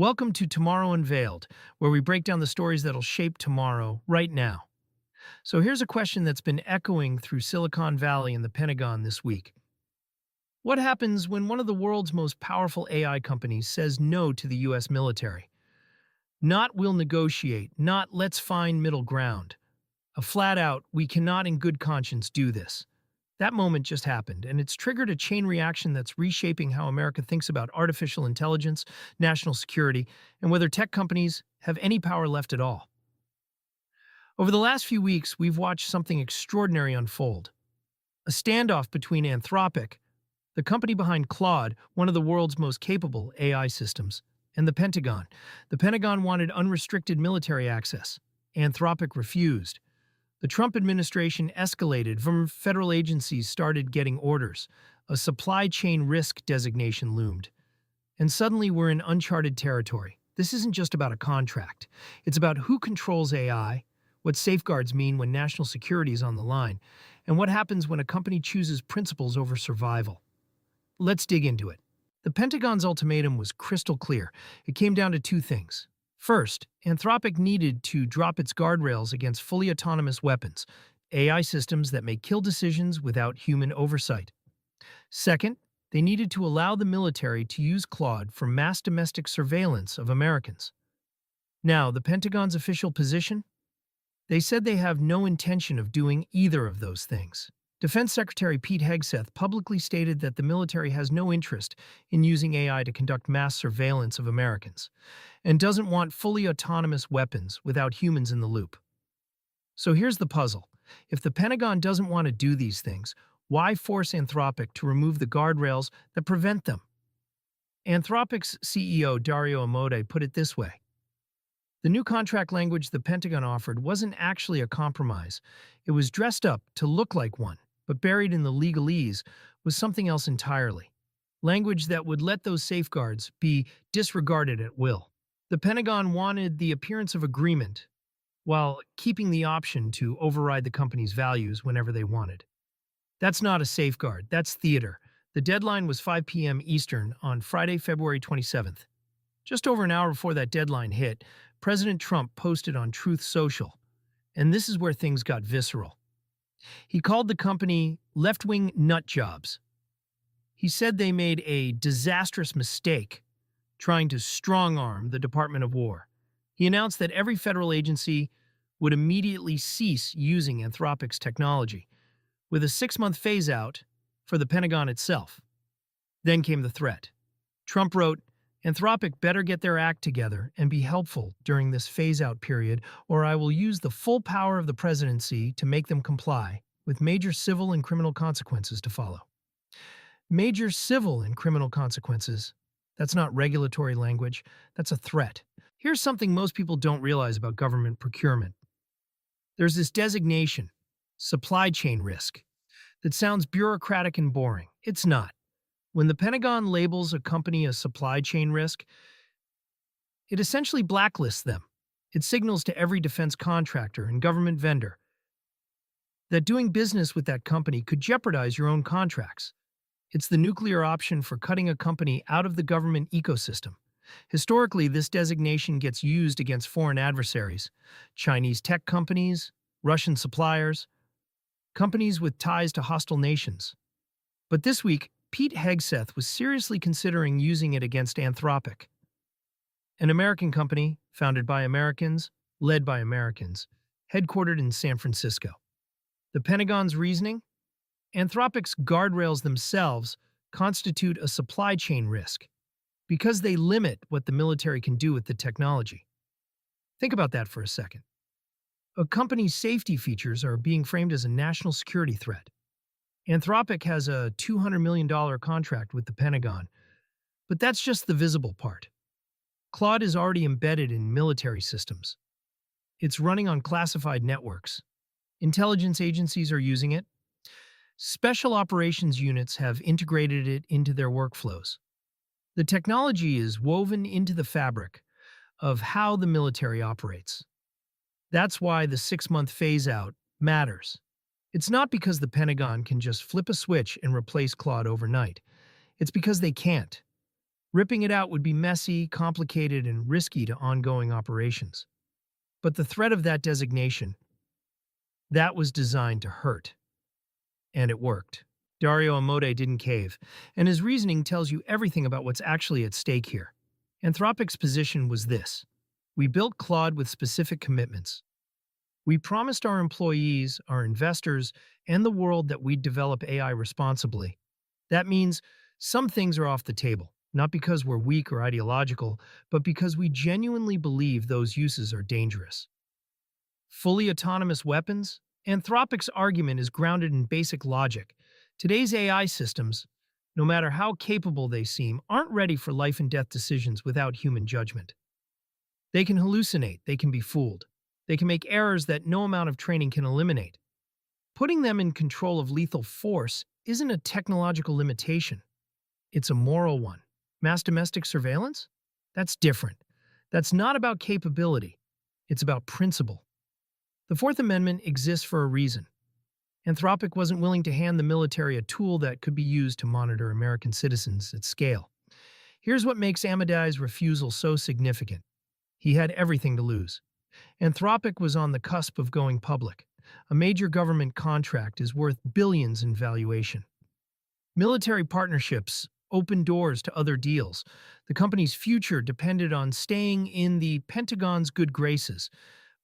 Welcome to Tomorrow Unveiled, where we break down the stories that'll shape tomorrow, right now. So here's a question that's been echoing through Silicon Valley and the Pentagon this week. What happens when one of the world's most powerful AI companies says no to the US military? Not we'll negotiate, not let's find middle ground. A flat out, we cannot in good conscience do this. That moment just happened, and it's triggered a chain reaction that's reshaping how America thinks about artificial intelligence, national security, and whether tech companies have any power left at all. Over the last few weeks, we've watched something extraordinary unfold. A standoff between Anthropic, the company behind Claude, one of the world's most capable AI systems, and the Pentagon. The Pentagon wanted unrestricted military access. Anthropic refused. The Trump administration escalated from federal agencies started getting orders. A supply chain risk designation loomed. And suddenly we're in uncharted territory. This isn't just about a contract. It's about who controls AI, what safeguards mean when national security is on the line, and what happens when a company chooses principles over survival. Let's dig into it. The Pentagon's ultimatum was crystal clear. It came down to two things. First, Anthropic needed to drop its guardrails against fully autonomous weapons, AI systems that make kill decisions without human oversight. Second, they needed to allow the military to use Claude for mass domestic surveillance of Americans. Now, the Pentagon's official position? They said they have no intention of doing either of those things. Defense Secretary Pete Hegseth publicly stated that the military has no interest in using AI to conduct mass surveillance of Americans, and doesn't want fully autonomous weapons without humans in the loop. So here's the puzzle. If the Pentagon doesn't want to do these things, why force Anthropic to remove the guardrails that prevent them? Anthropic's CEO Dario Amodei put it this way. The new contract language the Pentagon offered wasn't actually a compromise. It was dressed up to look like one, but buried in the legalese was something else entirely. Language that would let those safeguards be disregarded at will. The Pentagon wanted the appearance of agreement, while keeping the option to override the company's values whenever they wanted. That's not a safeguard, that's theater. The deadline was 5 p.m. Eastern on Friday, February 27th. Just over an hour before that deadline hit, President Trump posted on Truth Social, and this is where things got visceral. He called the company left-wing nut jobs. He said they made a disastrous mistake trying to strong-arm the Department of War. He announced that every federal agency would immediately cease using Anthropic's technology, with a 6-month phase-out for the Pentagon itself. Then came the threat. Trump wrote, Anthropic better get their act together and be helpful during this phase-out period, or I will use the full power of the presidency to make them comply, with major civil and criminal consequences to follow. Major civil and criminal consequences. That's not regulatory language, that's a threat. Here's something most people don't realize about government procurement. There's this designation, supply chain risk, that sounds bureaucratic and boring. It's not. When the Pentagon labels a company a supply chain risk, it essentially blacklists them. It signals to every defense contractor and government vendor that doing business with that company could jeopardize your own contracts. It's the nuclear option for cutting a company out of the government ecosystem. Historically, this designation gets used against foreign adversaries, Chinese tech companies, Russian suppliers, companies with ties to hostile nations. But this week, Pete Hegseth was seriously considering using it against Anthropic, an American company founded by Americans, led by Americans, headquartered in San Francisco. The Pentagon's reasoning? Anthropic's guardrails themselves constitute a supply chain risk because they limit what the military can do with the technology. Think about that for a second. A company's safety features are being framed as a national security threat. Anthropic has a $200 million contract with the Pentagon, but that's just the visible part. Claude is already embedded in military systems. It's running on classified networks. Intelligence agencies are using it. Special operations units have integrated it into their workflows. The technology is woven into the fabric of how the military operates. That's why the 6-month phase-out matters. It's not because the Pentagon can just flip a switch and replace Claude overnight. It's because they can't. Ripping it out would be messy, complicated, and risky to ongoing operations. But the threat of that designation, that was designed to hurt. And it worked. Dario Amodei didn't cave, and his reasoning tells you everything about what's actually at stake here. Anthropic's position was this. We built Claude with specific commitments. We promised our employees, our investors, and the world that we'd develop AI responsibly. That means some things are off the table, not because we're weak or ideological, but because we genuinely believe those uses are dangerous. Fully autonomous weapons? Anthropic's argument is grounded in basic logic. Today's AI systems, no matter how capable they seem, aren't ready for life and death decisions without human judgment. They can hallucinate, they can be fooled. They can make errors that no amount of training can eliminate. Putting them in control of lethal force isn't a technological limitation. It's a moral one. Mass domestic surveillance? That's different. That's not about capability. It's about principle. The Fourth Amendment exists for a reason. Anthropic wasn't willing to hand the military a tool that could be used to monitor American citizens at scale. Here's what makes Amodei's refusal so significant. He had everything to lose. Anthropic was on the cusp of going public. A major government contract is worth billions in valuation. Military partnerships opened doors to other deals. The company's future depended on staying in the Pentagon's good graces.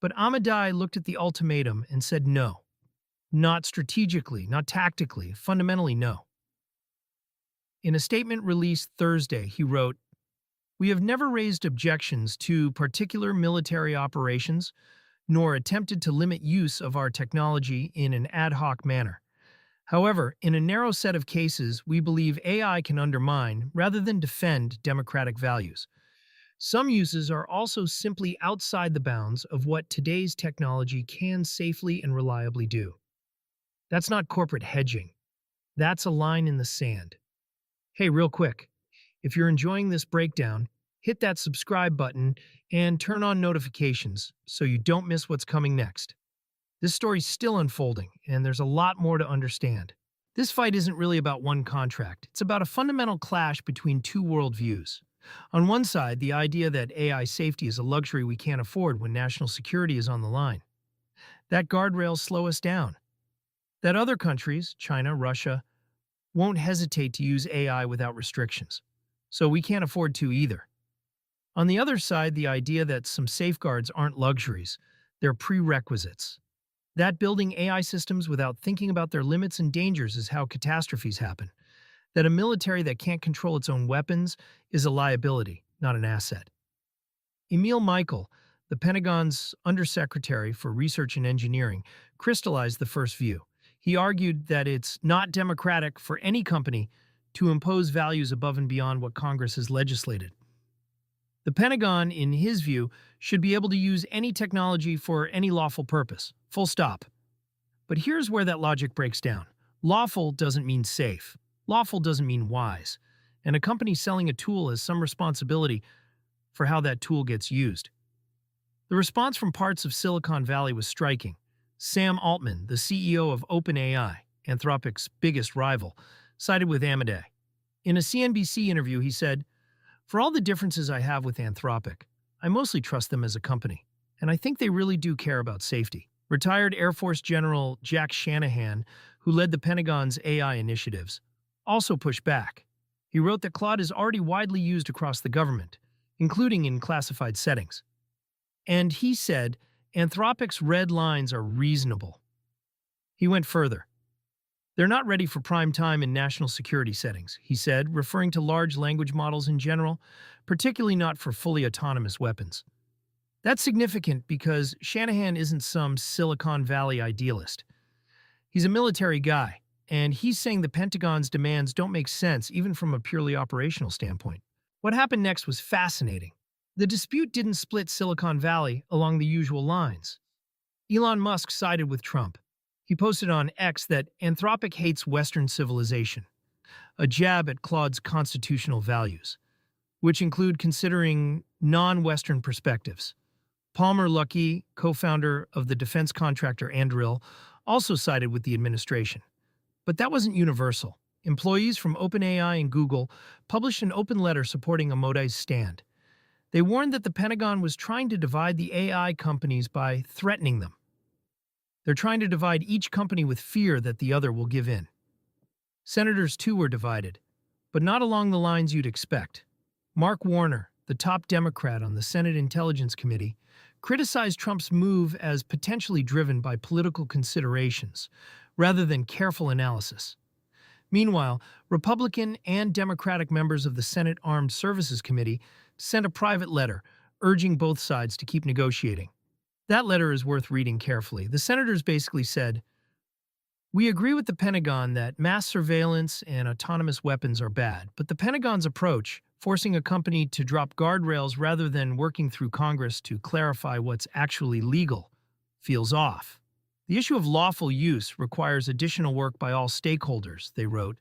But Amodei looked at the ultimatum and said no. Not strategically, not tactically, fundamentally no. In a statement released Thursday, he wrote, "We have never raised objections to particular military operations, nor attempted to limit use of our technology in an ad hoc manner. However, in a narrow set of cases, we believe AI can undermine, rather than defend, democratic values. Some uses are also simply outside the bounds of what today's technology can safely and reliably do." That's not corporate hedging. That's a line in the sand. Hey, real quick, if you're enjoying this breakdown, hit that subscribe button and turn on notifications so you don't miss what's coming next. This story's still unfolding, and there's a lot more to understand. This fight isn't really about one contract. It's about a fundamental clash between two worldviews. On one side, the idea that AI safety is a luxury we can't afford when national security is on the line. That guardrails slow us down. That other countries, China, Russia, won't hesitate to use AI without restrictions. So we can't afford to either. On the other side, the idea that some safeguards aren't luxuries, they're prerequisites. That building AI systems without thinking about their limits and dangers is how catastrophes happen. That a military that can't control its own weapons is a liability, not an asset. Emil Michael, the Pentagon's Undersecretary for Research and Engineering, crystallized the first view. He argued that it's not democratic for any company to impose values above and beyond what Congress has legislated. The Pentagon, in his view, should be able to use any technology for any lawful purpose, full stop. But here's where that logic breaks down. Lawful doesn't mean safe. Lawful doesn't mean wise. And a company selling a tool has some responsibility for how that tool gets used. The response from parts of Silicon Valley was striking. Sam Altman, the CEO of OpenAI, Anthropic's biggest rival, sided with Amodei. In a CNBC interview, he said, "For all the differences I have with Anthropic, I mostly trust them as a company, and I think they really do care about safety." Retired Air Force General Jack Shanahan, who led the Pentagon's AI initiatives, also pushed back. He wrote that Claude is already widely used across the government, including in classified settings. And he said, Anthropic's red lines are reasonable. He went further. "They're not ready for prime time in national security settings," he said, referring to large language models in general, particularly not for fully autonomous weapons. That's significant because Shanahan isn't some Silicon Valley idealist. He's a military guy, and he's saying the Pentagon's demands don't make sense even from a purely operational standpoint. What happened next was fascinating. The dispute didn't split Silicon Valley along the usual lines. Elon Musk sided with Trump. He posted on X that Anthropic hates Western civilization, a jab at Claude's constitutional values, which include considering non-Western perspectives. Palmer Luckey, co-founder of the defense contractor Anduril, also sided with the administration. But that wasn't universal. employees from OpenAI and Google published an open letter supporting Amodei's stand. They warned that the Pentagon was trying to divide the AI companies by threatening them. They're trying to divide each company with fear that the other will give in. Senators, too, were divided, but not along the lines you'd expect. Mark Warner, the top Democrat on the Senate Intelligence Committee, criticized Trump's move as potentially driven by political considerations, rather than careful analysis. Meanwhile, Republican and Democratic members of the Senate Armed Services Committee sent a private letter urging both sides to keep negotiating. That letter is worth reading carefully. The senators basically said, "We agree with the Pentagon that mass surveillance and autonomous weapons are bad, but the Pentagon's approach, forcing a company to drop guardrails rather than working through Congress to clarify what's actually legal, feels off. The issue of lawful use requires additional work by all stakeholders," they wrote.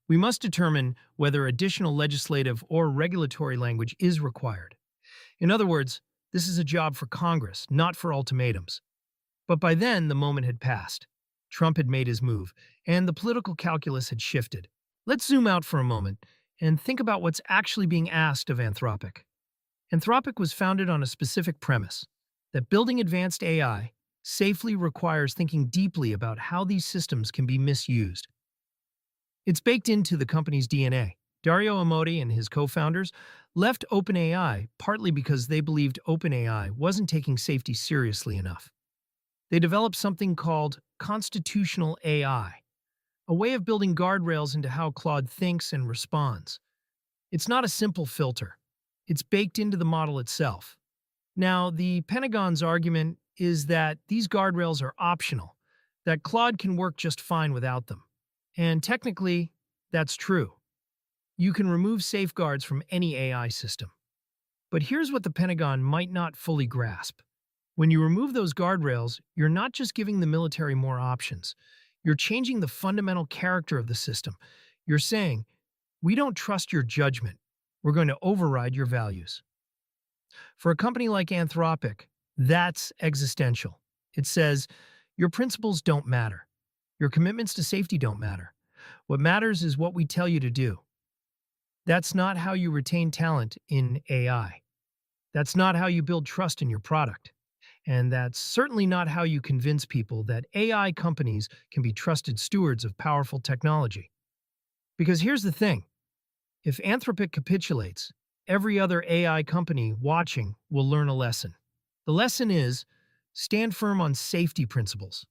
"We must determine whether additional legislative or regulatory language is required." In other words, this is a job for Congress, not for ultimatums. But by then, the moment had passed. Trump had made his move, and the political calculus had shifted. Let's zoom out for a moment and think about what's actually being asked of Anthropic. Anthropic was founded on a specific premise, that building advanced AI safely requires thinking deeply about how these systems can be misused. It's baked into the company's DNA. Dario Amodei and his co-founders left OpenAI partly because they believed OpenAI wasn't taking safety seriously enough. They developed something called constitutional AI, a way of building guardrails into how Claude thinks and responds. It's not a simple filter. It's baked into the model itself. Now, the Pentagon's argument is that these guardrails are optional, that Claude can work just fine without them. And technically, that's true. You can remove safeguards from any AI system. But here's what the Pentagon might not fully grasp. When you remove those guardrails, you're not just giving the military more options. You're changing the fundamental character of the system. You're saying, "We don't trust your judgment. We're going to override your values." For a company like Anthropic, that's existential. It says, your principles don't matter. Your commitments to safety don't matter. What matters is what we tell you to do. That's not how you retain talent in AI. That's not how you build trust in your product. And that's certainly not how you convince people that AI companies can be trusted stewards of powerful technology. Because here's the thing. If Anthropic capitulates, every other AI company watching will learn a lesson. The lesson is, stand firm on safety principles,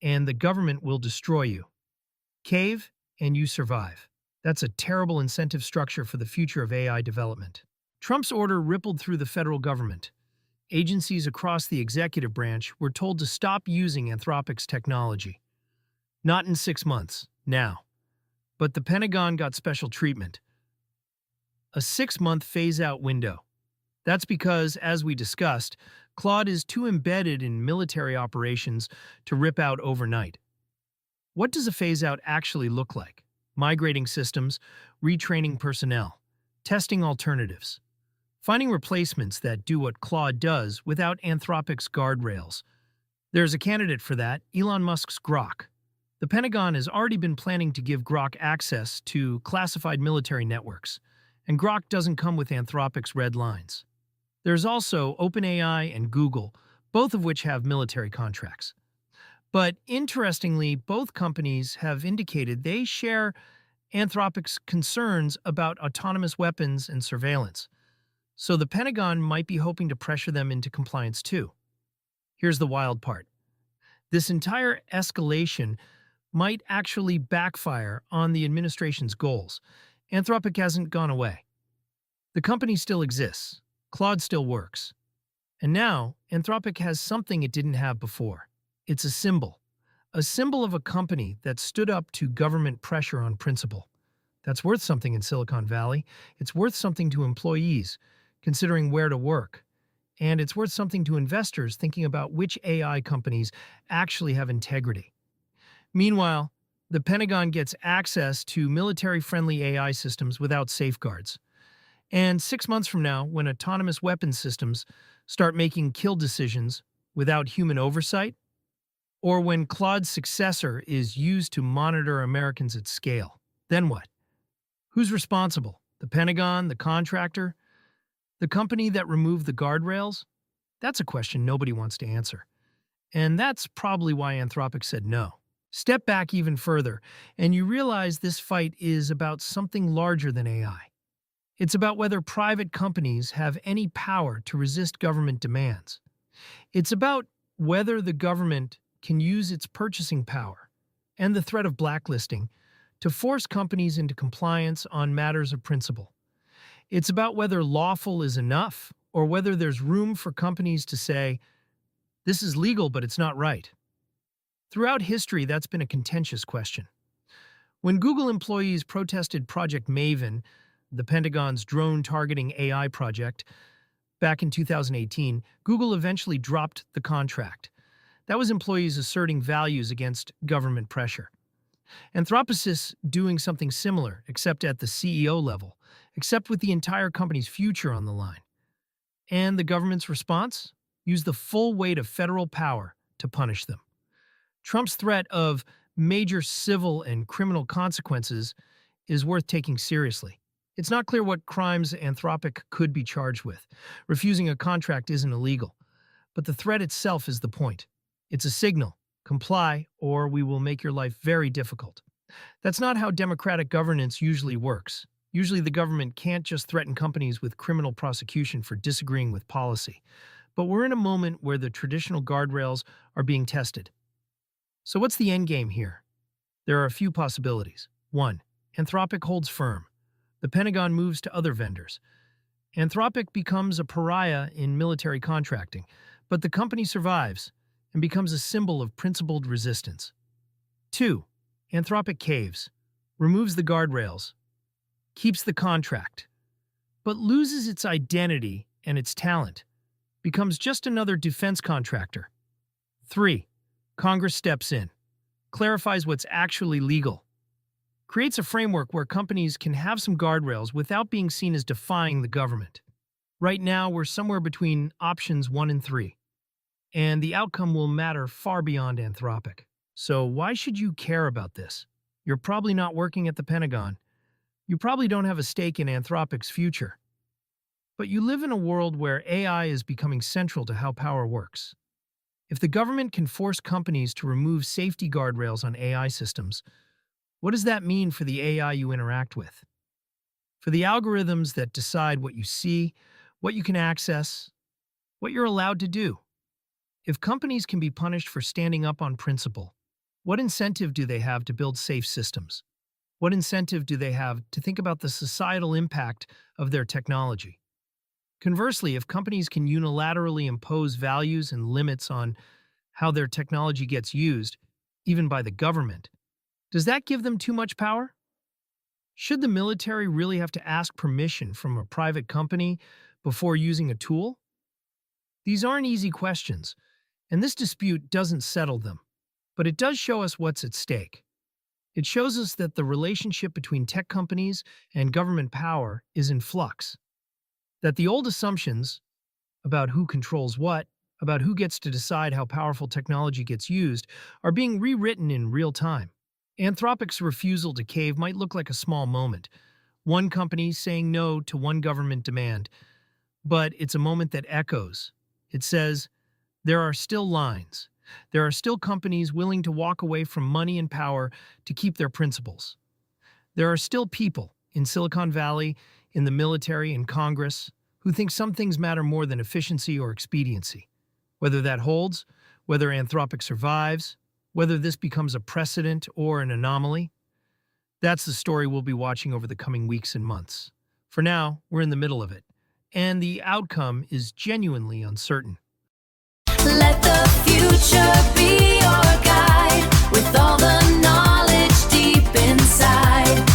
and the government will destroy you. Cave, and you survive. That's a terrible incentive structure for the future of AI development. Trump's order rippled through the federal government. Agencies across the executive branch were told to stop using Anthropic's technology. Not in 6 months, now. But the Pentagon got special treatment. A 6-month phase-out window. That's because, as we discussed, Claude is too embedded in military operations to rip out overnight. What does a phase-out actually look like? Migrating systems, retraining personnel, testing alternatives, finding replacements that do what Claude does without Anthropic's guardrails. There's a candidate for that, Elon Musk's Grok. The Pentagon has already been planning to give Grok access to classified military networks, and Grok doesn't come with Anthropic's red lines. There's also OpenAI and Google, both of which have military contracts. But interestingly, both companies have indicated they share Anthropic's concerns about autonomous weapons and surveillance. So the Pentagon might be hoping to pressure them into compliance too. Here's the wild part. This entire escalation might actually backfire on the administration's goals. Anthropic hasn't gone away. The company still exists. Claude still works. And now, Anthropic has something it didn't have before. It's a symbol of a company that stood up to government pressure on principle. That's worth something in Silicon Valley. It's worth something to employees, considering where to work. And it's worth something to investors thinking about which AI companies actually have integrity. Meanwhile, the Pentagon gets access to military-friendly AI systems without safeguards. And 6 months from now, when autonomous weapons systems start making kill decisions without human oversight, or when Claude's successor is used to monitor Americans at scale, Then what? Who's responsible? The Pentagon, the contractor, the company that removed the guardrails? That's a question nobody wants to answer. And that's probably why Anthropic said no. Step back even further, and you realize this fight is about something larger than AI. It's about whether private companies have any power to resist government demands. It's about whether the government can use its purchasing power and the threat of blacklisting to force companies into compliance on matters of principle. It's about whether lawful is enough or whether there's room for companies to say, this is legal, but it's not right. Throughout history, that's been a contentious question. When Google employees protested Project Maven, the Pentagon's drone-targeting AI project, back in 2018, Google eventually dropped the contract. That was employees asserting values against government pressure. Anthropic doing something similar, except at the CEO level, except with the entire company's future on the line. And the government's response? Use the full weight of federal power to punish them. Trump's threat of major civil and criminal consequences is worth taking seriously. It's not clear what crimes Anthropic could be charged with. Refusing a contract isn't illegal, but the threat itself is the point. It's a signal. Comply, or we will make your life very difficult. That's not how democratic governance usually works. Usually the government can't just threaten companies with criminal prosecution for disagreeing with policy. But we're in a moment where the traditional guardrails are being tested. So what's the end game here? There are a few possibilities. 1. Anthropic holds firm. The Pentagon moves to other vendors. Anthropic becomes a pariah in military contracting, but the company survives and becomes a symbol of principled resistance. 2. Anthropic caves, removes the guardrails, keeps the contract, but loses its identity and its talent, becomes just another defense contractor. 3. Congress steps in, clarifies what's actually legal, creates a framework where companies can have some guardrails without being seen as defying the government. Right now, we're somewhere between options 1 and 3, and the outcome will matter far beyond Anthropic. So why should you care about this? You're probably not working at the Pentagon. You probably don't have a stake in Anthropic's future. But you live in a world where AI is becoming central to how power works. If the government can force companies to remove safety guardrails on AI systems, what does that mean for the AI you interact with? For the algorithms that decide what you see, what you can access, what you're allowed to do? If companies can be punished for standing up on principle, what incentive do they have to build safe systems? What incentive do they have to think about the societal impact of their technology? Conversely, if companies can unilaterally impose values and limits on how their technology gets used, even by the government, does that give them too much power? Should the military really have to ask permission from a private company before using a tool? These aren't easy questions, and this dispute doesn't settle them, but it does show us what's at stake. It shows us that the relationship between tech companies and government power is in flux, that the old assumptions about who controls what, about who gets to decide how powerful technology gets used, are being rewritten in real time. Anthropic's refusal to cave might look like a small moment, one company saying no to one government demand, but it's a moment that echoes. It says, there are still lines. There are still companies willing to walk away from money and power to keep their principles. There are still people in Silicon Valley, in the military, in Congress, who think some things matter more than efficiency or expediency. Whether that holds, whether Anthropic survives, whether this becomes a precedent or an anomaly, that's the story we'll be watching over the coming weeks and months. For now, we're in the middle of it, and the outcome is genuinely uncertain. Let the future be your guide with all the knowledge deep inside.